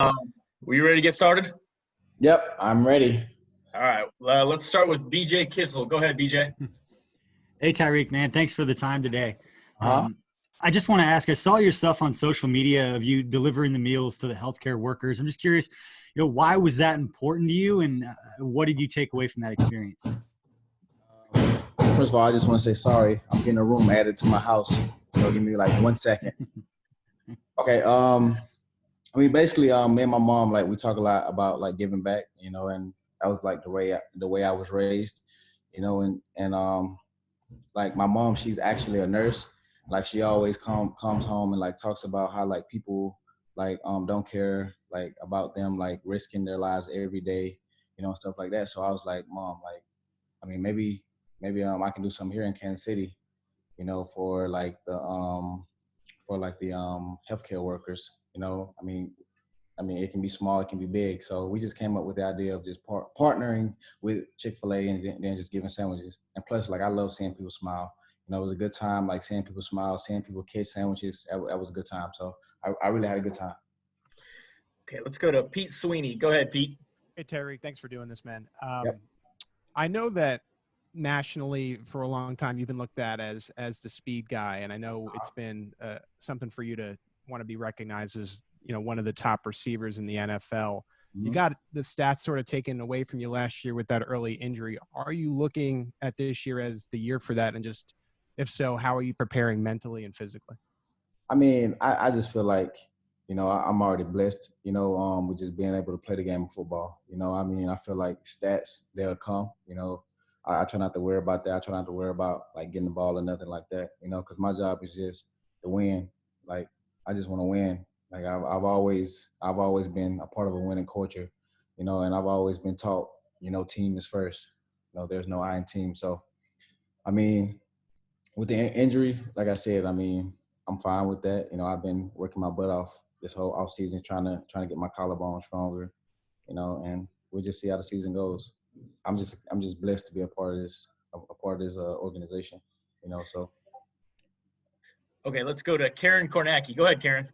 Were you ready to get started? Yep, I'm ready. All right. Let's start with BJ Kissel. Go ahead, BJ. Hey, Tyreek, man. Thanks for the time today. Uh-huh. I just want to ask, I saw your stuff on social media of you delivering the meals to the healthcare workers. I'm just curious, why was that important to you, and what did you take away from that experience? First of all, I just want to say sorry. I'm getting a room added to my house, so give me like 1 second. Okay. Basically, me and my mom, like, we talk a lot about like giving back, and that was like the way I was raised, and like my mom, she's actually a nurse. Like, she always comes home and like talks about how like people like don't care like about them like risking their lives every day, and stuff like that. So I was like, Mom, like, maybe I can do something here in Kansas City, for like the healthcare workers. It can be small, it can be big. So we just came up with the idea of just partnering with Chick-fil-A and then just giving sandwiches. And plus, like, I love seeing people smile. It was a good time, like seeing people smile, seeing people catch sandwiches. That was a good time. So I really had a good time. Okay, let's go to Pete Sweeney. Go ahead, Pete. Hey, Terry. Thanks for doing this, man. Yep. I know that nationally for a long time you've been looked at as the speed guy, and I know it's been something for you to want to be recognized as one of the top receivers in the NFL. You got the stats sort of taken away from you last year with that early injury. Are you looking at this year as the year for that? And just, if so, how are you preparing mentally and physically? I just feel like, I'm already blessed, with just being able to play the game of football. I feel like stats, they'll come, I try not to worry about that. I try not to worry about like getting the ball or nothing like that, because my job is just to win. Like, I just want to win. Like, I've always been a part of a winning culture, and I've always been taught, team is first. There's no I in team. So, with the injury, like I said, I'm fine with that. I've been working my butt off this whole offseason trying to get my collarbone stronger, and we'll just see how the season goes. I'm just blessed to be a part of this organization, so. Okay, let's go to Karen Kornacki. Go ahead, Karen.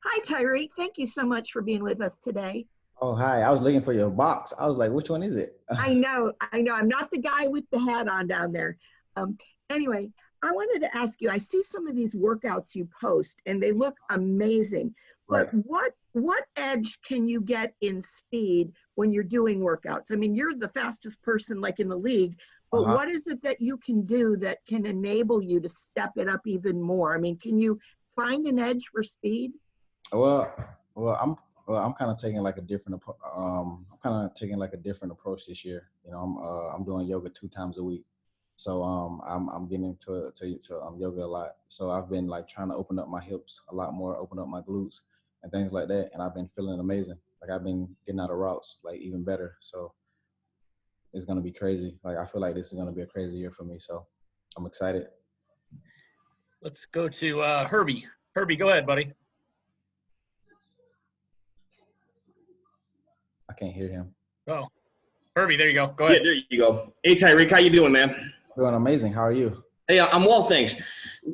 Hi, Tyreek. Thank you so much for being with us today. Oh, hi. I was looking for your box. I was like, which one is it? I know. I'm not the guy with the hat on down there. Anyway, I wanted to ask you, I see some of these workouts you post and they look amazing, but Right. what edge can you get in speed when you're doing workouts? You're the fastest person like in the league, but what is it that you can do that can enable you to step it up even more? Can you find an edge for speed? Well, I'm kind of taking like a different approach this year. I'm doing yoga 2 times a week, so I'm getting into yoga a lot. So I've been like trying to open up my hips a lot more, open up my glutes and things like that, and I've been feeling amazing. Like, I've been getting out of routes like even better. So it's gonna be crazy. Like, I feel like this is gonna be a crazy year for me. So I'm excited. Let's go to Herbie. Herbie, go ahead, buddy. I can't hear him. Oh, Herbie, there you go. Go ahead. Yeah, there you go. Hey, Tyreek, how you doing, man? Doing amazing. How are you? Hey, I'm well, thanks.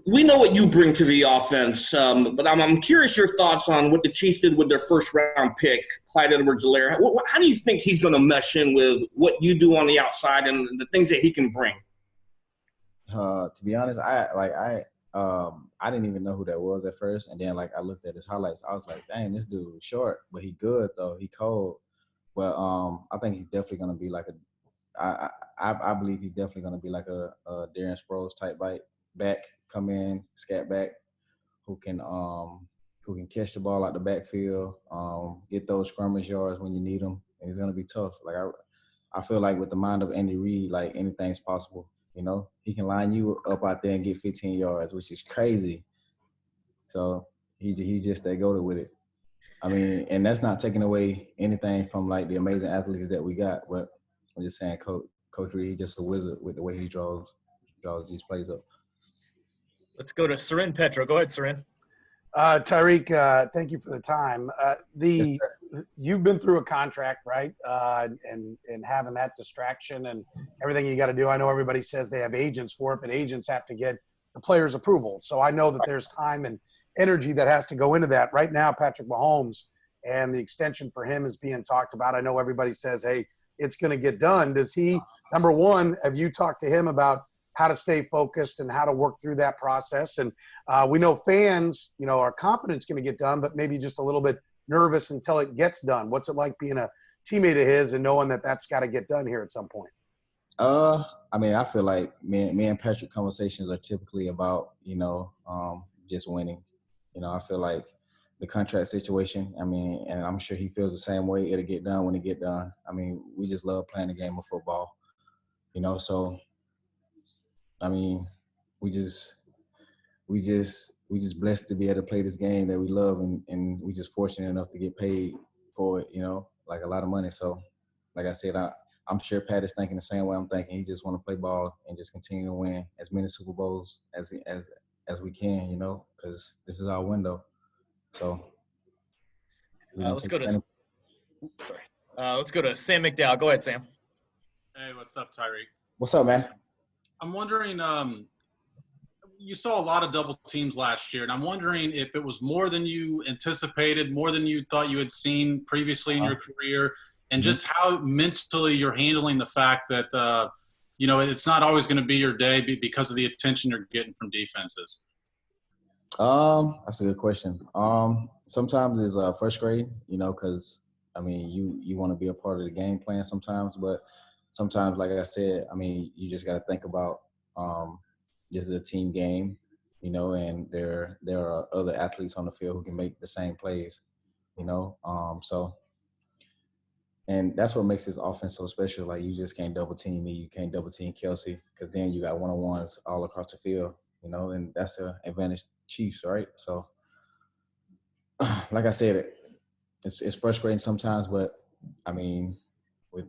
We know what you bring to the offense, but I'm curious your thoughts on what the Chiefs did with their first-round pick, Clyde Edwards-Helaire. How do you think he's going to mesh in with what you do on the outside and the things that he can bring? To be honest, I didn't even know who that was at first, and then like I looked at his highlights. I was like, dang, this dude is short, but he good though. He cold. But I think he's definitely gonna be like I believe he's definitely gonna be like a Darren Sproles type back, come in, scat back, who can catch the ball out the backfield, get those scrimmage yards when you need them, and he's gonna be tough. Like, I feel like with the mind of Andy Reid, like, anything's possible. He can line you up out there and get 15 yards, which is crazy. So he just that go-to with it. And that's not taking away anything from like the amazing athletes that we got, but I'm just saying, Coach Reid, he's just a wizard with the way he draws these plays up. Let's go to Sarin Petro. Go ahead, Sarin. Tyreek, thank you for the time. You've been through a contract, right? And having that distraction and everything you got to do. I know everybody says they have agents for it, but agents have to get the player's approval. So I know that there's time and energy that has to go into that. Right now, Patrick Mahomes and the extension for him is being talked about. I know everybody says, hey, it's going to get done. Does he, number one, have you talked to him about how to stay focused and how to work through that process? And we know fans, are confident it's going to get done, but maybe just a little bit nervous until it gets done. What's it like being a teammate of his and knowing that that's got to get done here at some point? I feel like me and Patrick conversations are typically about, just winning. I feel like the contract situation, and I'm sure he feels the same way. It'll get done when it get done. We just love playing the game of football, so, we just blessed to be able to play this game that we love, and we just fortunate enough to get paid for it, like a lot of money. So, like I said, I'm sure Pat is thinking the same way I'm thinking. He just want to play ball and just continue to win as many Super Bowls as we can, because this is our window. So let's go to Sam McDowell. Go ahead, Sam. Hey, what's up, Tyreek? What's up, man? I'm wondering, you saw a lot of double teams last year, and I'm wondering if it was more than you anticipated, more than you thought you had seen previously in your career, and just how mentally you're handling the fact that, it's not always going to be your day because of the attention you're getting from defenses. That's a good question. Sometimes it's frustrating, because you want to be a part of the game plan sometimes, but sometimes, like I said, you just got to think about this is a team game, and there are other athletes on the field who can make the same plays, so. And that's what makes this offense so special. Like, you just can't double team me. You can't double team Kelsey, because then you got one-on-ones all across the field, and that's the advantage Chiefs, right? So, like I said, it's frustrating sometimes, but with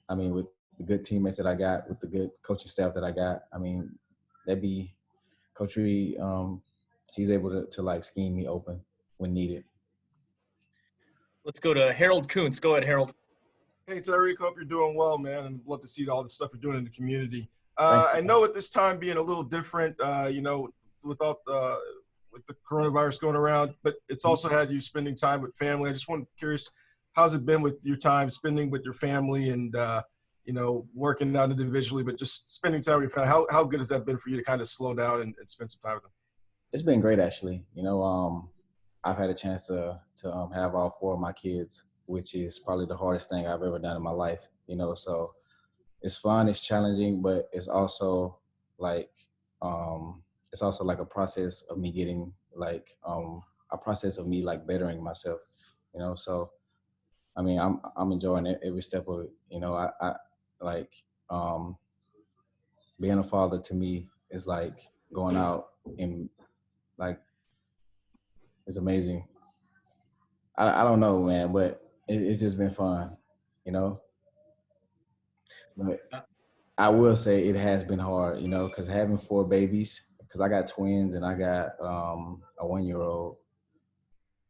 the good teammates that I got, with the good coaching staff that I got, that be Coach Reed, he's able to like scheme me open when needed. Let's go to Harold Kuntz. Go ahead, Harold. Hey, Tyreek, hope you're doing well, man, and love to see all the stuff you're doing in the community. I know at this time being a little different, with the coronavirus going around, but it's also had you spending time with family. I just curious, how's it been with your time spending with your family and, working out individually, but just spending time with your family? How good has that been for you to kind of slow down and spend some time with them? It's been great, actually. I've had a chance to have all four of my kids, which is probably the hardest thing I've ever done in my life, so it's fun, it's challenging, but it's also like a process of me getting a process of me like bettering myself, so I'm enjoying every step of it. I like being a father to me is like going out and like it's amazing. I don't know, man, but it's just been fun, But I will say it has been hard, because having four babies, because I got twins and I got a 1-year-old,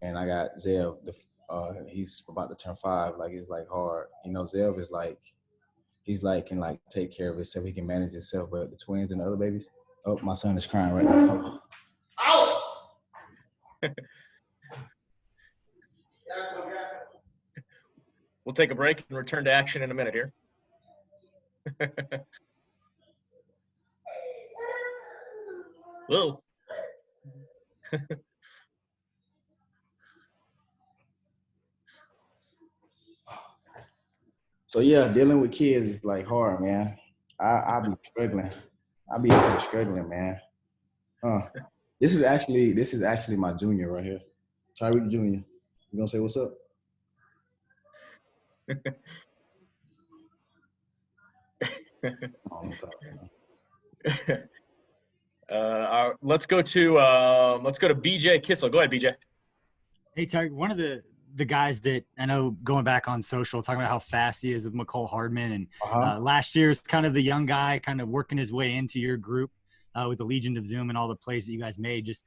and I got Zev. He's about to turn 5. Like, it's like hard, Zev is like, he's like can like take care of himself. He can manage himself, but the twins and the other babies. Oh, my son is crying right now. Ow! We'll take a break and return to action in a minute here. Whoa. So yeah, dealing with kids is like hard, man. I be struggling. I be struggling, man. This is actually my junior right here, Tyreek Jr. You gonna say what's up? Let's go to BJ Kissel. Go ahead, BJ. Hey, Tyreek, one of the guys that I know going back on social, talking about how fast he is with Nicole Hardman. And last year's kind of the young guy kind of working his way into your group with the Legion of Zoom and all the plays that you guys made. Just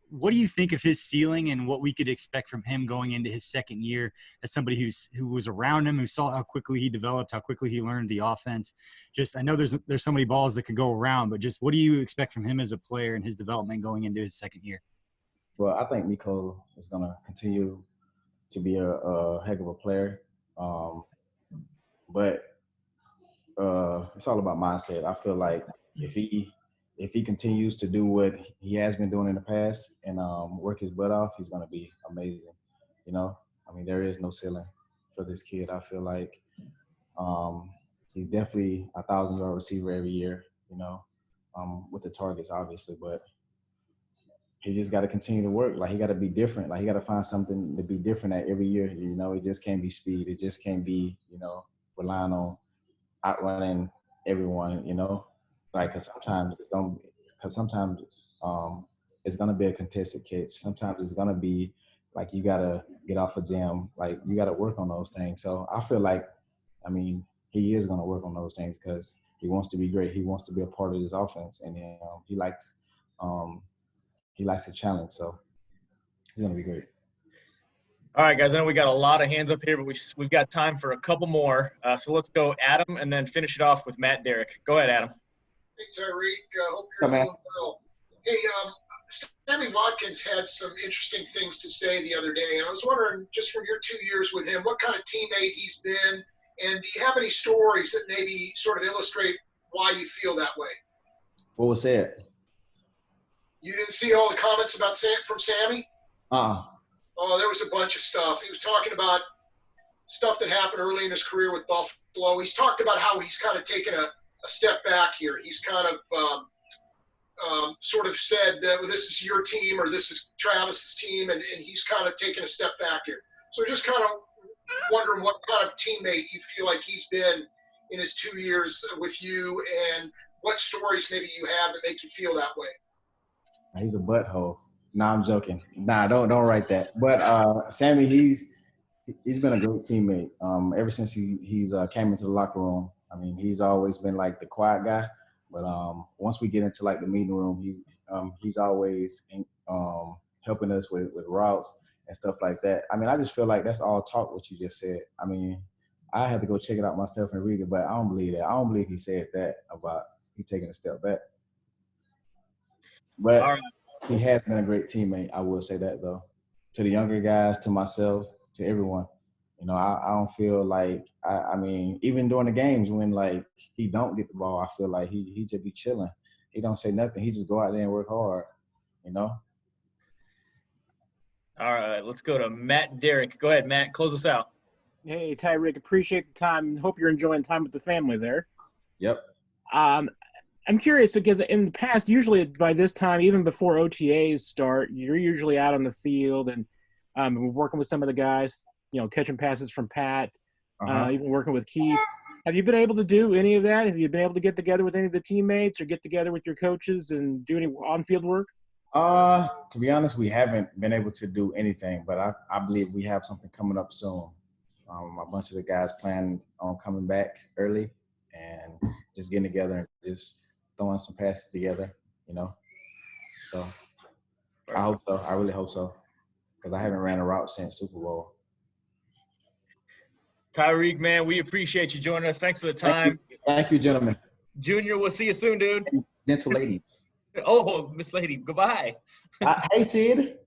what do you think of his ceiling and what we could expect from him going into his second year as somebody who was around him, who saw how quickly he developed, how quickly he learned the offense? Just, I know there's so many balls that could go around, but just what do you expect from him as a player and his development going into his second year? Well, I think Nicole is going to continue to be a heck of a player. But it's all about mindset. I feel like if he continues to do what he has been doing in the past and work his butt off, he's going to be amazing. You know, I mean, there is no ceiling for this kid. I feel like he's definitely a 1,000-yard receiver every year. You know, with the targets obviously, but he just got to continue to work. Like, he got to be different. Like, he got to find something to be different at every year. You know, it just can't be speed. It just can't be, you know, relying on outrunning everyone, you know, like, because sometimes it's gonna be a contested catch. Sometimes it's gonna be like you gotta get off a jam, like you gotta work on those things. So I feel like, I mean, he is gonna work on those things because he wants to be great. He wants to be a part of this offense, and he likes a challenge. So he's gonna be great. All right, guys, I know we got a lot of hands up here, but we've got time for a couple more. So let's go Adam and then finish it off with Matt Derrick. Go ahead, Adam. Hey, Tyreek. Hope you're doing well. Hey, Sammy Watkins had some interesting things to say the other day, and I was wondering, just from your 2 years with him, what kind of teammate he's been, and do you have any stories that maybe sort of illustrate why you feel that way? What was said? You didn't see all the comments about from Sammy? Oh, there was a bunch of stuff. He was talking about stuff that happened early in his career with Buffalo. He's talked about how he's kind of taken a step back here. He's kind of sort of said that, well, this is your team or this is Travis's team, and he's kind of taken a step back here. So just kind of wondering what kind of teammate you feel like he's been in his 2 years with you, and what stories maybe you have that make you feel that way. He's a butthole. Nah, I'm joking. Nah, don't write that. But Sammy, he's been a great teammate. Ever since he's came into the locker room. I mean, he's always been like the quiet guy. But once we get into like the meeting room, he's always helping us with routes and stuff like that. I mean, I just feel like that's all talk what you just said. I mean, I had to go check it out myself and read it, but I don't believe that. I don't believe he said that about he taking a step back. But all right. He has been a great teammate. I will say that, though. To the younger guys, to myself, to everyone. You know, I don't feel like – I mean, even during the games when, like, he don't get the ball, I feel like he just be chilling. He don't say nothing. He just go out there and work hard, you know? All right, let's go to Matt Derrick. Go ahead, Matt. Close us out. Hey, Tyreek, appreciate the time. Hope you're enjoying time with the family there. Yep. I'm curious because in the past, usually by this time, even before OTAs start, you're usually out on the field and we're working with some of the guys, you know, catching passes from Pat, even working with Keith. Have you been able to do any of that? Have you been able to get together with any of the teammates or get together with your coaches and do any on-field work? To be honest, we haven't been able to do anything, but I believe we have something coming up soon. A bunch of the guys plan on coming back early and just getting together and just throwing some passes together, you know. So I hope so. I really hope so, because I haven't ran a route since Super Bowl. Tyreek, man, we appreciate you joining us. Thanks for the time. Thank you, gentlemen. Junior, we'll see you soon, dude. Gentle ladies. Oh, Miss Lady, goodbye. Hey, Sid.